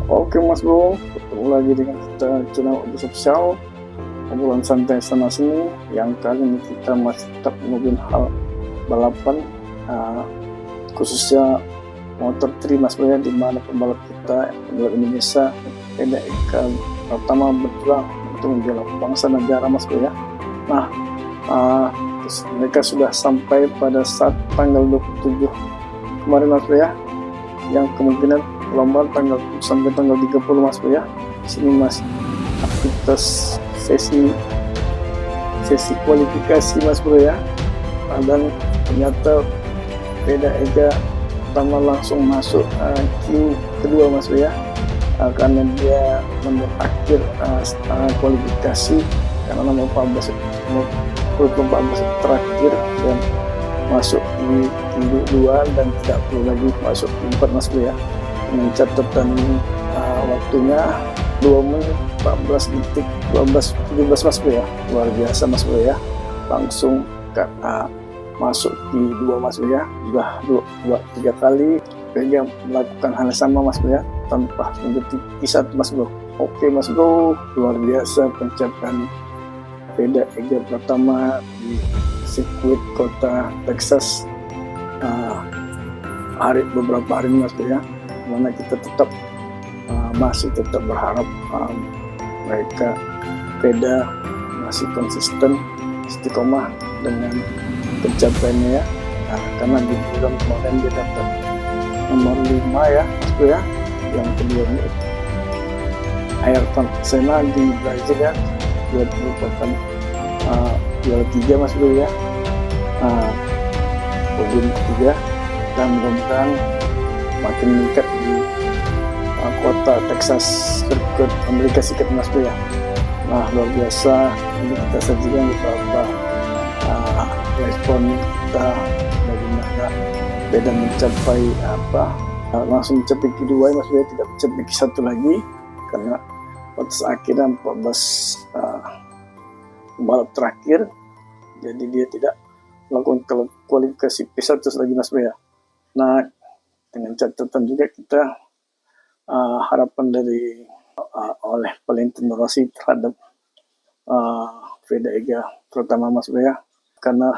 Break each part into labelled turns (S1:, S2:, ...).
S1: Oke Mas Bro, ketemu lagi dengan kita channel official obrolan santai sana sini. Yang kali ini kita masih tetap ngomongin hal balapan, khususnya motor 3 Mas Bro ya, di mana pembalap kita pembalap Indonesia Feda Eka Pratama berjuang untuk membela bangsa negara Mas Bro ya. Nah, mereka sudah sampai pada saat tanggal 27 kemarin Mas Bro ya, yang kemungkinan perlombaan sampai tanggal 30 Mas Bro ya. Di sini masih aktivitas sesi kualifikasi Mas Bro ya. Dan ternyata Feda Eka Pratama langsung masuk Q kedua Mas Bro ya, karena dia menurut akhir kualifikasi karena nomor 14 terakhir dan masuk di Q2 dan tidak perlu lagi masuk Q4 Mas Bro ya, dengan catatan waktunya 2 menit 14 detik 12-17 Mas Bro ya. Luar biasa Mas Bro ya, langsung masuk di 2 Mas Bro ya. Sudah 2-3 kali Vega melakukan hal sama Mas Bro ya, tanpa mendetik Q1 Mas Bro. Oke Mas Bro, luar biasa pencapaian Feda Eka Pratama di sirkuit kota Texas beberapa hari Mas Bro ya, mana kita masih tetap berharap mereka Feda masih konsisten istiqomah dengan pencapaiannya ya. Karena di bulan kemarin dia dapat nomor 5 ya Mas Bro ya. Yang kedua ini Ayrton Senna di Brazil ya, dia merupakan juara 3 Mas Bro ya, podium ketiga, dan mudah-mudahan makin meningkat di kota Texas sirkuit Amerika Serikat Mas Bro ya. Nah, luar biasa, ini kita sajikan beberapa respon kita bagaimana Feda mencapai langsung mencapai kedua Mas Bro ya, tidak mencapai Q1 lagi karena batas akhirnya 14 pembalap terakhir, jadi dia tidak melakukan kualifikasi P1 lagi Mas Bro ya. Nah, dengan catatan juga kita harapan dari oleh Valentino Rossi terhadap Feda Eka Pratama Mas Bro ya, karena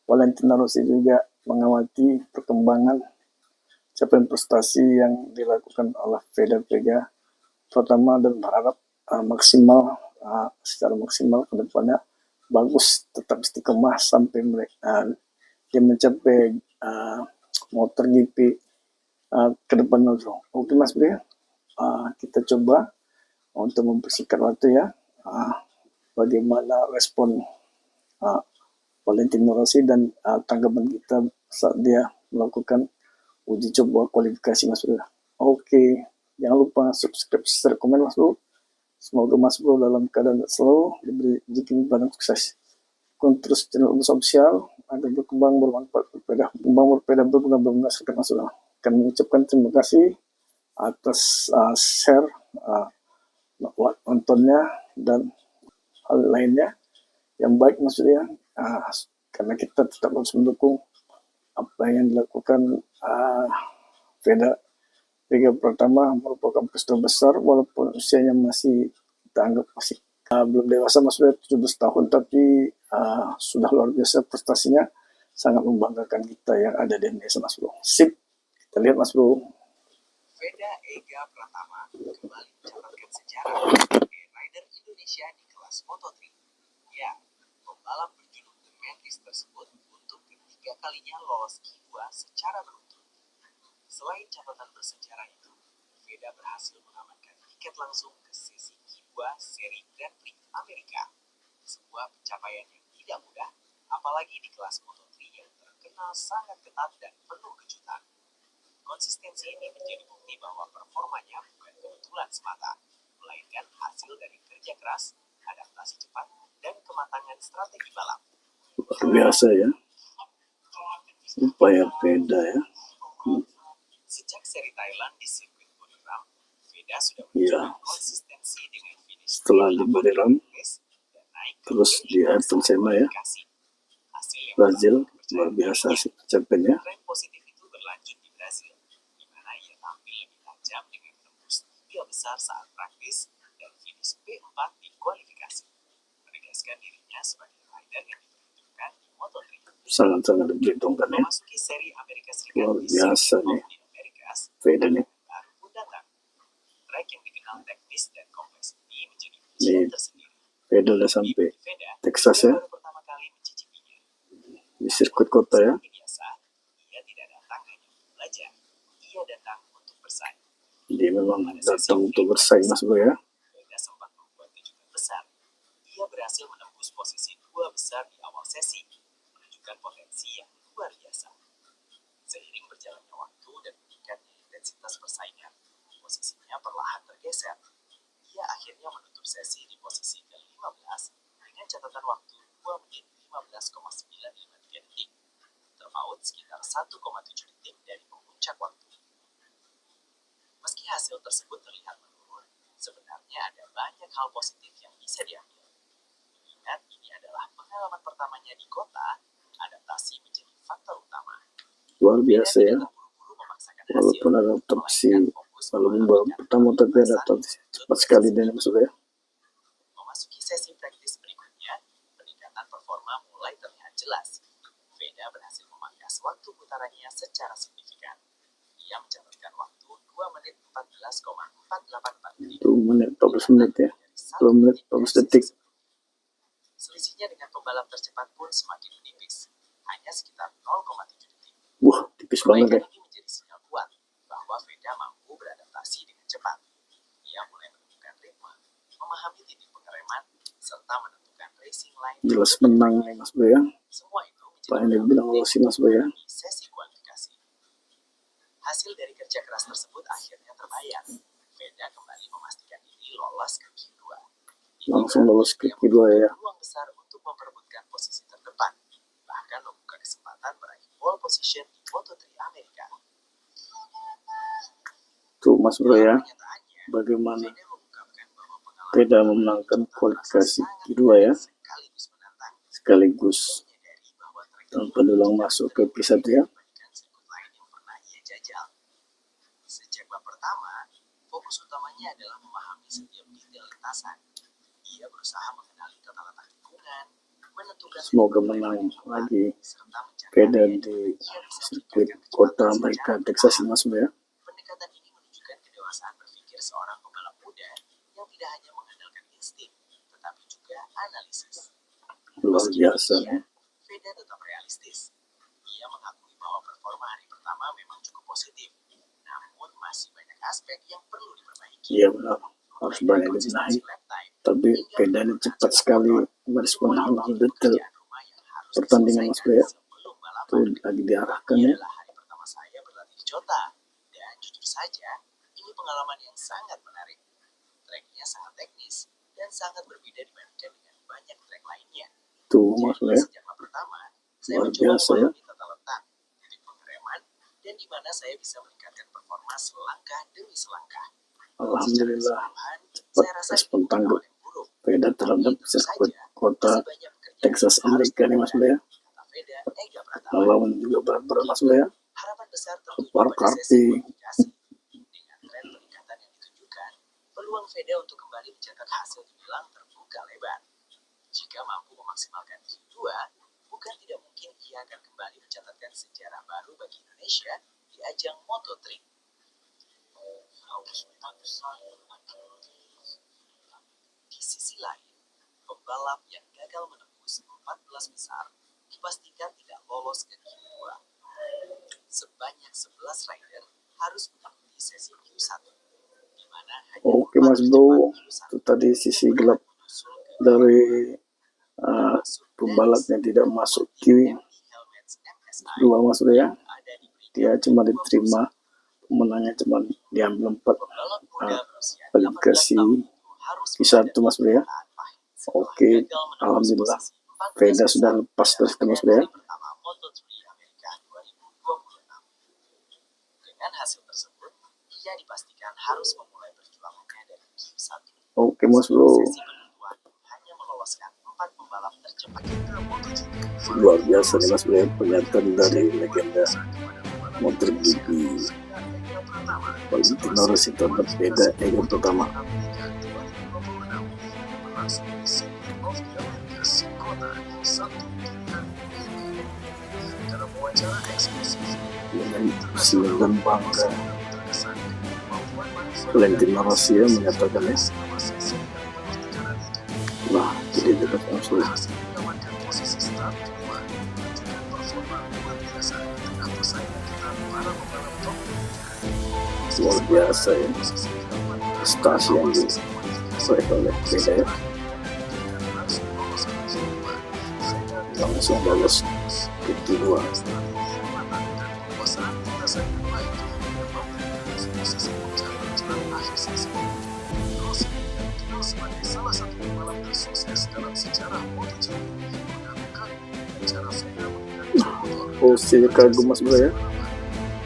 S1: Valentino Rossi juga mengamati perkembangan capaian prestasi yang dilakukan oleh Feda Eka Pratama dan berharap secara maksimal ke depannya bagus, tetap istiqomah sampai dia mencapai motor GP ke depan Mas Bro. Oke Mas Bro ya, kita coba untuk mempersingkat waktu ya, bagaimana respon Valentino Rossi dan tanggapan kita saat dia melakukan uji coba kualifikasi Mas Bro. Oke, jangan lupa subscribe, share, komen Mas Bro. Semoga Mas Bro dalam keadaan selalu diberi rezeki dan sukses. Terus channel official agar berkembang, bermanfaat, berguna berdasarkan Mas Bro. Kami mengucapkan terima kasih atas share, nontonnya dan hal lainnya yang baik Mas Bro ya, karena kita tetap harus mendukung apa yang dilakukan Feda Eka Pratama, merupakan peristiwa besar walaupun usianya masih kita anggap masih belum dewasa Mas Bro, 17 tahun, tapi sudah luar biasa prestasinya, sangat membanggakan kita yang ada di Indonesia Mas Bro. Sip, kita lihat Mas Bro.
S2: Feda Eka Pratama kembali mencatatkan sejarah sebagai rider Indonesia di kelas Moto3. Ya, pembalap berjuluk The Mantis tersebut untuk ketiga kalinya lolos Q2 secara beruntun. Selain catatan bersejarah itu, Feda berhasil mengamankan tiket langsung ke sesi Q2 seri Grand Prix Amerika. Sebuah pencapaian yang tidak mudah, apalagi di kelas Moto3 yang terkenal sangat ketat dan penuh kejutan. Konsistensi ini menjadi bukti bahwa performanya bukan kebetulan semata, melainkan hasil dari kerja keras, adaptasi cepat, dan kematangan strategi balap.
S1: Luar biasa ya, upaya Feda ya.
S2: Sejak seri Thailand di sirkuit Buriram, Feda sudah menunjukkan konsistensi dengan finish
S1: setelah di Buriram, terus di Ayrton Senna ya, Brazil. Luar biasa sih pencapaiannya.
S2: Tren positif itu berlanjut di Brazil, di mana ia tampil lebih tajam dengan besar saat praktis dan finish P4 di kualifikasi, menegaskan dirinya sebagai rider yang diperhitungkan di Moto3.
S1: Sangat-sangat diperhitungkan ya.
S2: Memasuki seri Amerika Serikat
S1: Luar
S2: di
S1: biasa
S2: Circuit
S1: nih
S2: of the Americas,
S1: Veda nih.
S2: baru pun datang. Trek yang dikenal teknis dan kompleks ini menjadi
S1: Nih,
S2: ujian tersendiri.
S1: Veda udah sampai Texas ya,
S2: Baru pertama kali mencicipinya.
S1: di sirkuit kota ya.
S2: Seperti biasa, ia tidak datang hanya untuk belajar. Ia datang untuk bersaing.
S1: Dia memang datang untuk bersaing Mas Bro ya.
S2: Veda sempat membuat kejutan besar. Ia berhasil menembus posisi 2 besar di awal sesi, menunjukkan potensi yang luar biasa. Seiring berjalannya waktu dan meningkatnya intensitas persaingan, posisinya perlahan tergeser. Ia akhirnya menutup sesi di posisi ke-15 dengan catatan waktu 2 menit 15,93 detik, terpaut sekitar 1,7 detik dari pemuncak waktu. Meski hasil tersebut terlihat menurun, sebenarnya ada banyak hal positif yang bisa diambil. Mengingat ini adalah pengalaman pertamanya di kota, adaptasi menjadi faktor utama.
S1: Luar biasa ya.
S2: Terburu-buru memaksakan hasil,
S1: Walaupun adaptasi,
S2: melainkan fokus
S1: walaupun baru
S2: mengamankan
S1: pertama tapi
S2: perlintasan
S1: adaptasi
S2: untuk
S1: cepat sekali
S2: sesi
S1: dan Mas Bro ya.
S2: Memasuki sesi praktis berikutnya, peningkatan performa mulai terlihat jelas. Veda berhasil memangkas waktu putarannya secara signifikan. Ia mencatatkan waktu 2 menit 14,484 detik.
S1: 2 menit 14 menit ya. 2 menit 14 detik.
S2: Selisihnya dengan pembalap tercepat pun semakin menipis, hanya sekitar 0,7 detik.
S1: Wah, tipis banget ya.
S2: Perbaikan ini menjadi sinyal kuat bahwa Veda mampu beradaptasi dengan cepat. Ia mulai menemukan ritme, memahami titik pengereman, serta menentukan racing line.
S1: Jelas menang nih Mas Bro ya.
S2: Semua itu
S1: Apa yang dibilang Rossi Mas Bro ya.
S2: di sesi kualifikasi. Hasil dari kerja keras tersebut akhirnya terbayar. Veda kembali memastikan diri lolos ke Q2.
S1: Langsung lolos ke kedua ya.
S2: Peluang besar untuk memperebutkan posisi terdepan, bahkan membuka kesempatan meraih pole position di Moto3 Amerika.
S1: Tuh Mas Bro ya,
S2: Kenyataannya,
S1: bagaimana
S2: Veda mengungkapkan bahwa pengalaman
S1: Veda memenangkan kualifikasi kedua ya,
S2: sekaligus menantang.
S1: sekaligus
S2: Menyadari bahwa trek
S1: tanpa dulang masuk ke P1 ya.
S2: dibandingkan sirkuit lain yang pernah ia jajal. Sejak bab pertama, fokus utamanya adalah memahami setiap detail lintasan. Ia berusaha mengenali tata letak lingkungan, menentukan
S1: Semoga menang lagi
S2: serta menjaga
S1: Veda
S2: daya
S1: di
S2: ia bisa
S1: sirkuit
S2: meningkatkan
S1: kota
S2: kecepatan
S1: Amerika
S2: secara
S1: Texas
S2: bertahap.
S1: Mas Bro ya.
S2: Pendekatan ini menunjukkan kedewasaan berpikir seorang pembalap muda yang tidak hanya mengandalkan insting, tetapi juga analisis.
S1: Luar
S2: Meski
S1: biasa
S2: demikian,
S1: ya.
S2: Veda tetap realistis. Ia mengakui bahwa performa hari pertama memang cukup positif, namun masih banyak aspek yang perlu diperbaiki.
S1: Iya benar, harus
S2: Mulai dari
S1: banyak
S2: konsistensi
S1: dibenahi.
S2: lap time,
S1: Tapi
S2: hingga
S1: Veda ini
S2: penggunaan
S1: cepat
S2: sepeda
S1: sekali
S2: motor.
S1: merespon
S2: Semua
S1: hal-hal
S2: ini
S1: detail
S2: pekerjaan rumah yang harus
S1: pertandingan Mas Bro ya.
S2: diselesaikan sebelum balapan.
S1: Tuh lagi diarahkan
S2: Ini
S1: ya.
S2: adalah hari pertama saya berlatih di Jota, dan jujur saja, ini pengalaman yang sangat menarik. Treknya sangat teknis dan sangat berbeda dibandingkan dengan banyak trek lainnya.
S1: Tuh Mas Bro
S2: Jadi
S1: ya.
S2: sejak bab pertama, saya
S1: Luar
S2: mencoba
S1: biasa ya.
S2: memahami tata letak, titik pengereman, dan di mana saya bisa meningkatkan performa selangkah demi selangkah. Secara
S1: Alhamdulillah
S2: keseluruhan,
S1: cepat
S2: saya rasa
S1: respon
S2: ini bukan
S1: tanggap
S2: awal yang buruk.
S1: Veda
S2: Tapi
S1: terhadap
S2: tentu
S1: sirkuit
S2: saja,
S1: kota
S2: masih banyak pekerjaan
S1: Texas
S2: yang harus
S1: Amerika nih Mas Bro ya.
S2: kata Veda Ega Pratama.
S1: Melawan juga berat-berat Mas Bro ya.
S2: Harapan besar tertuju
S1: Kepar
S2: pada sesi
S1: Karpi.
S2: kualifikasi. Dengan tren peningkatan yang ditunjukkan, peluang Veda untuk kembali mencetak hasil dibilang terbuka lebar. Jika mampu memaksimalkan Q2, bukan tidak mungkin ia akan kembali mencatatkan sejarah baru bagi Indonesia di ajang Moto3. Di sisi lain, pembalap yang gagal menembus 14 besar dipastikan tidak lolos ke Q2. Sebanyak 11 rider harus mengikuti sesi Q1, di mana hanya
S1: Oke
S2: 4
S1: Mas Bro,
S2: tercepat
S1: itu tadi sisi
S2: Q1
S1: gelap
S2: menyusul ke
S1: dari
S2: termasuk
S1: pembalap
S2: Dennis
S1: yang tidak masuk
S2: Monty
S1: Q2
S2: MD Helmets MSI
S1: Mas Bro ya.
S2: yang ada di peringkat
S1: Dia cuma
S2: 21.
S1: diterima, pemenangnya cuma diambil 4
S2: Pembalap muda berusia 18
S1: kualifikasi
S2: tahun itu harus
S1: Q1 Mas Bro ya.
S2: kenyataan pahit setelah
S1: Oke,
S2: gagal menembus
S1: alhamdulillah
S2: posisi 14
S1: Veda
S2: besar
S1: sudah lepas
S2: pada
S1: terus ke Mas
S2: rangkaian
S1: Bro ya.
S2: hari pertama Moto3 Amerika 2026. Dengan hasil tersebut, ia dipastikan harus memulai perjuangannya dari Q1.
S1: Oke Mas
S2: Sebelum
S1: Bro,
S2: sesi penentuan hanya meloloskan 4 pembalap tercepat ke MotoGP.
S1: luar biasa nih Mas Bro ya, pernyataan dari legenda MotoGP Valentino Rossi itu berbeda Ega Pratama.
S2: Amerika 2026 berlangsung di City of the Americas, kota Sabtu dini hari ini. Dalam wawancara eksklusif,
S1: Dengan slogan bangga, Valentino Rossi menyatakan ya,
S2: selama sesi yang penuh tekanan itu,
S1: nah jadi dapat langsung
S2: berhasil mengamankan posisi start kedua, menunjukkan performa luar biasa di tengah persaingan ketat para pembalap top dunia.
S1: luar biasa ya,
S2: Posisi ke-14
S1: prestasi yang
S2: sesi kualifikasi
S1: diraih oleh beda ya,
S2: dan langsung lolos ke fase kedua. Vega
S1: langsung lolos ke kedua.
S2: strategi yang matang dan penguasaan lintasan yang baik yang mampu menembus posisi puncak menjelang akhir sesi. Rossi yang dikenal sebagai salah satu pembalap tersukses dalam sejarah MotoGP mengaku dengan cara Vega mengendalikan motor.
S1: Rossi kagum mas bro ya,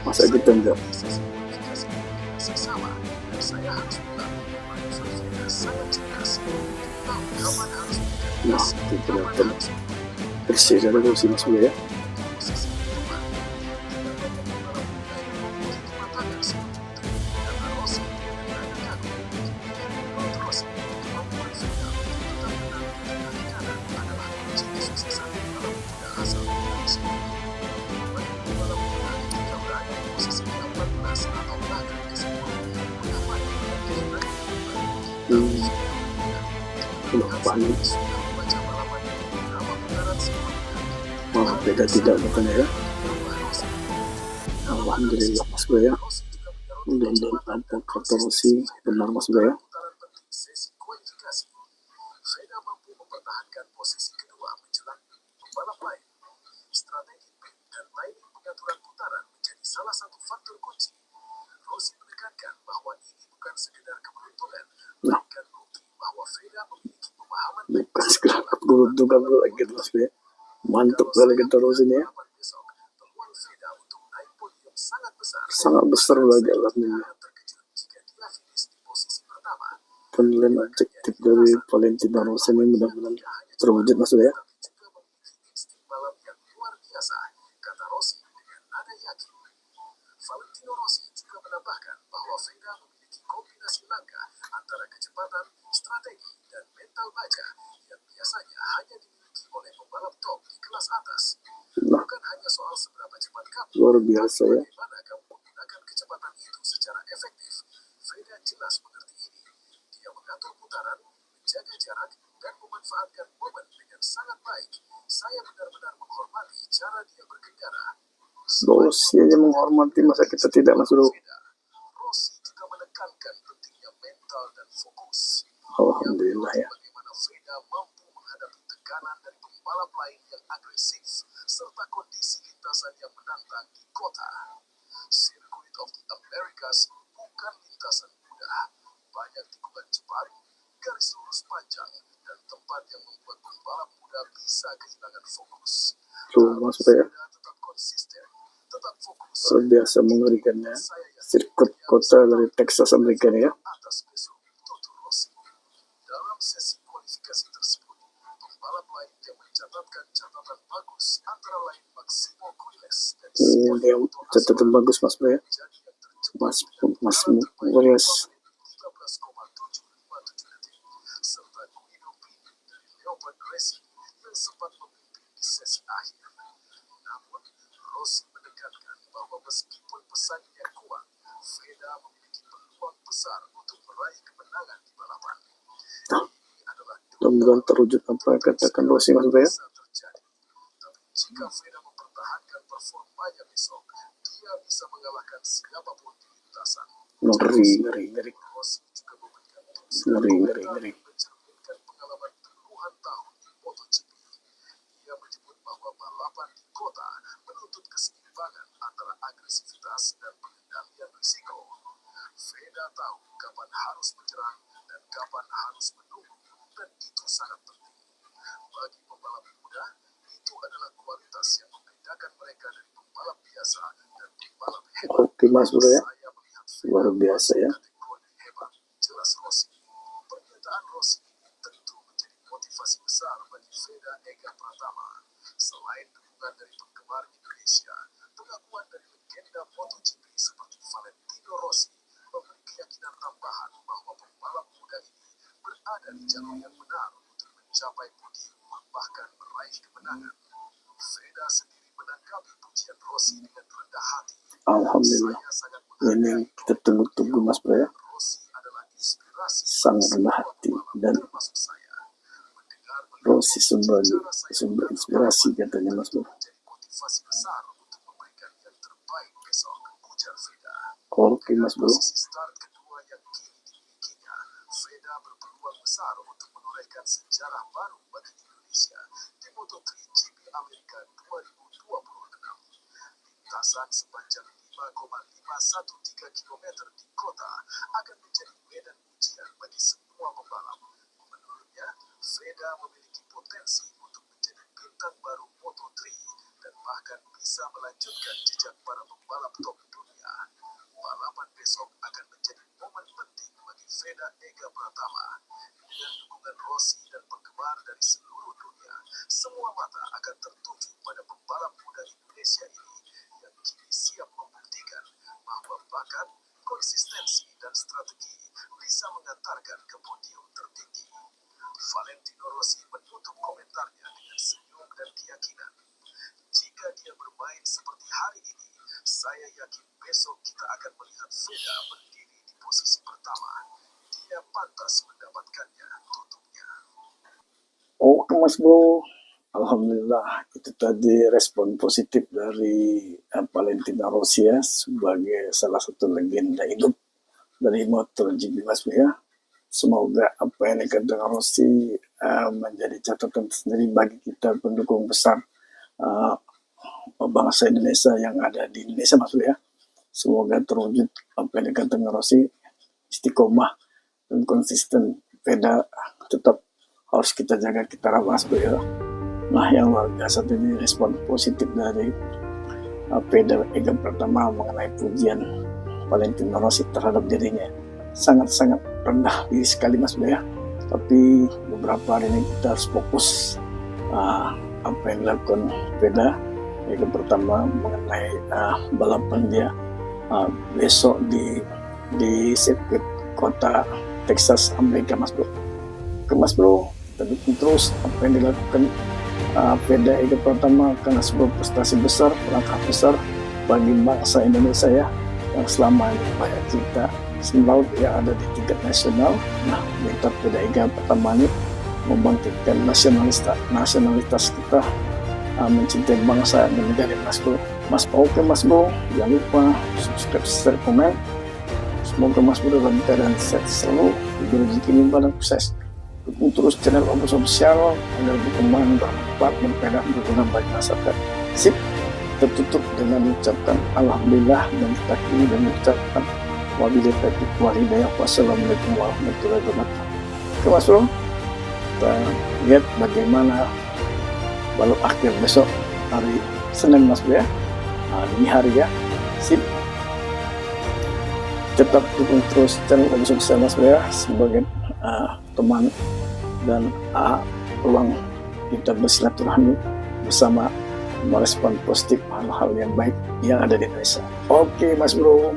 S1: masa kita enggak.
S2: Di sesi kualifikasi dengan seksama dan saya harus bilang manuver Vega sangat cerdas. Tahu kapan harus mendekat
S1: Nah
S2: gas,
S1: itu
S2: kapan
S1: kelihatan
S2: harus menurunkan
S1: bersih dari Rossi mas bro ya.
S2: posisi kedua. Tidak banyak pembalap muda yang memiliki kematangan seperti itu, karena Rossi dan Naka Kago. Menurut Rossi, kemampuan Vega untuk tetap menang di tengah tekanan adalah kunci kesuksesan pembalap muda asal Indonesia. Banyak pembalap muda ketika berada di posisi ke-14 atau bahkan ke-10 mengalami kehilangan
S1: Hmm, udah panik.
S2: sudah membaca balapan beberapa putaran sebelumnya.
S1: Wah beda tidak katanya ya. Alhamdulillah mas bro ya. Mudah-mudahan apa kata Rossi benar mas bro ya.
S2: Putaran penting sesi kualifikasi. Vega mampu mempertahankan posisi kedua menjelang pembalap lain. Strategi pit dan timing pengaturan putaran menjadi salah satu faktor kunci. Rossi menekankan bahwa ini bukan sekedar keberuntungan, melainkan bukti bahwa Vega memiliki pemahaman
S1: Bukan sekedar keberuntungan lagi mas bro ya. Mantap kali kita Rossi ini ya.
S2: balapan besok, peluang Vega untuk naik podium sangat besar.
S1: Sangat besar lagi alhamdulillah.
S2: Akan terkejut jika dia finish di posisi pertama.
S1: Penilaian objektif dari Valentino Rossi ini mudah-mudahan terwujud mas bro ya.
S2: Tapi juga memiliki insting balap yang luar biasa, kata Rossi dengan nada yakin. Valentino Rossi juga menambahkan bahwa Vega memiliki kombinasi langkah antara kecepatan, strategi, dan mental baja yang biasanya hanya dimiliki oleh pembalap top di kelas atas.
S1: Nah
S2: Bukan hanya soal seberapa cepat kamu,
S1: luar biasa ya.
S2: bagaimana kamu menggunakan kecepatan itu secara efektif. Vega jelas mengerti ini. Dia mengatur putaran, menjaga jarak, dan memanfaatkan momen dengan sangat baik. Saya benar-benar menghormati cara dia berkendara.
S1: Rossi aja menghormati, masa kita tidak mas bro.
S2: Vega, Rossi juga menekankan pentingnya mental dan fokus.
S1: Alhamdulillah ya.
S2: Bagaimana Vega mampu menghadapi tekanan dari pembalap lain yang agresif serta kondisi lintasan yang menantang di kota. Circuit of the Americas bukan lintasan mudah. Banyak tikungan cepat, garis lurus panjang, dan tempat yang membuat pembalap muda bisa kehilangan fokus.
S1: Tuh mas bro ya.
S2: Vega tetap konsisten, tetap fokus.
S1: Luar biasa mengerikannya sirkuit kota dari Texas Amerika ini ya.
S2: Atas besok Toto Rossi. Dalam sesi kualifikasi tersebut, pembalap lain yang mencatatkan catatan bagus antara lain Maximo Quiles dari
S1: Dia catatan bagus mas bro ya.
S2: menjadi yang tercepat
S1: Mas Murias
S2: 13,757 detik, serta Guido Pini dari Leopard Racing yang sempat memimpin di sesi akhir. Namun, Rossi menekankan bahwa meskipun pesaingnya kuat, Vega memiliki peluang besar untuk meraih kemenangan di balapan. Ini adalah
S1: Mudah-mudahan terwujud apa yang katakan Rossi mas bro ya.
S2: bisa terjadi. Tapi jika Vega mempertahankan performanya besok, dia bisa mengalahkan siapapun di lintasan.
S1: Ngeri.
S2: Rossi juga memberikan tips
S1: Ngeri.
S2: mencerminkan pengalaman puluhan tahun di MotoGP. Dia menyebut bahwa balapan di kota menuntut keseimbangan antara agresivitas dan pengendalian risiko. Vega tahu kapan harus menyerang dan kapan harus menunggu, dan itu sangat penting. Bagi pembalap muda, itu adalah kualitas yang membedakan mereka dari pembalap biasa dan pembalap hebat.
S1: Oke mas bro ya.
S2: Saya melihat Vega
S1: Luar biasa ya.
S2: kategori hebat, jelas Rossi. Pernyataan Rossi ini tentu menjadi motivasi besar bagi Vega Ega Pratama. Selain dukungan dari penggemar Indonesia, Pengakuan dari legenda MotoGP seperti Valentino Rossi memberi keyakinan tambahan bahwa pembalap muda ini berada di jalur yang benar untuk mencapai podium bahkan meraih kemenangan. Freda sendiri menanggapi pujian Rossi dengan rendah hati.
S1: Alhamdulillah.
S2: Saya sangat
S1: Ini yang kita tunggu-tunggu Mas Bro ya.
S2: Rossi adalah inspirasi
S1: Sangat rendah hati dan
S2: termasuk saya. Mendengar
S1: Rossi sumber inspirasi katanya Mas Bro.
S2: menjadi motivasi besar untuk memberikan yang terbaik besok, ujar Freda.
S1: Oke Mas Bro.
S2: Posisi start kedua yang kini dimilikinya, Freda berpeluang besar untuk menorehkan sejarah baru bagi Indonesia di Moto3 GP Amerika 2026. Lintasan sepanjang 5,513 km di kota akan menjadi medan ujian bagi semua pembalap. Menurutnya, Freda memiliki potensi untuk menjadi bintang baru Moto3 dan bahkan bisa melanjutkan jejak para pembalap top dunia. Balapan besok akan menjadi momen penting bagi Freda Ega Pratama. Dengan dukungan Rossi dan penggemar dari seluruh dunia, semua mata akan tertuju pada pembalap muda Indonesia ini yang kini siap membuktikan bahwa bakat, konsistensi, dan strategi bisa mengantarkan ke podium tertinggi. Valentino Rossi menutup komentarnya dengan senyum dan keyakinan. Jika dia bermain seperti hari ini, saya yakin besok kita akan melihat Freda berdiri di posisi pertama. Dia pantas mendapatkannya, tutupnya.
S1: Oke Mas Bro. Alhamdulillah itu tadi respon positif dari Valentino Rossi ya, sebagai salah satu legenda hidup dari MotoGP Mas Bro ya. Semoga apa yang dikatakan Rossi menjadi catatan sendiri bagi kita pendukung besar bangsa Indonesia yang ada di Indonesia Mas Bro ya. Semoga terwujud apa yang dikatakan Rossi, istiqomah dan konsisten. Freda tetap harus kita jaga, kita rawat Mas Bro ya. Nah yang luar biasa tadi respon positif dari Freda Ega Pratama mengenai pujian Valentino Rossi terhadap dirinya. Sangat-sangat rendah diri sekali Mas Bro ya. Tapi beberapa hari ini kita harus fokus apa yang dilakukan Freda Ega Pratama mengenai balapan dia besok di sirkuit kota Texas Amerika Mas Bro. Oke Mas Bro, kita dukung terus apa yang dilakukan Freda Ega Pratama karena sebuah prestasi besar, langkah besar bagi bangsa Indonesia ya, yang selama ini banyak kita semelaut yang ada di tingkat nasional. Nah, minta Freda Ega Pratama ini membangkitkan nasionalitas kita, mencintai bangsa dan negara Mas Bro. Oke Mas Bro, jangan lupa subscribe, share, komen. Semoga Mas Bro dalam keadaan sehat selalu, diberi rezeki limpah dan sukses. Dukung terus channel Opus Official agar berkembang bermanfaat dan faedah berguna bagi masyarakat. Sip, tertutup dengan mengucapkan Alhamdulillah dan kita akhiri dan mengucapkan wabillahi taufiq wal hidayah. Wassalamualaikum warahmatullahi wabarakatuh. Oke Mas Bro, kita lihat bagaimana balap akhir besok hari Senin Mas Bro ya, dini hari ya. Sip, tetap dukung terus channel Opus Official Mas Bro ya, sebagai teman dan peluang kita bersilaturahmi bersama, merespon positif hal-hal yang baik yang ada di Indonesia. Oke Mas Bro.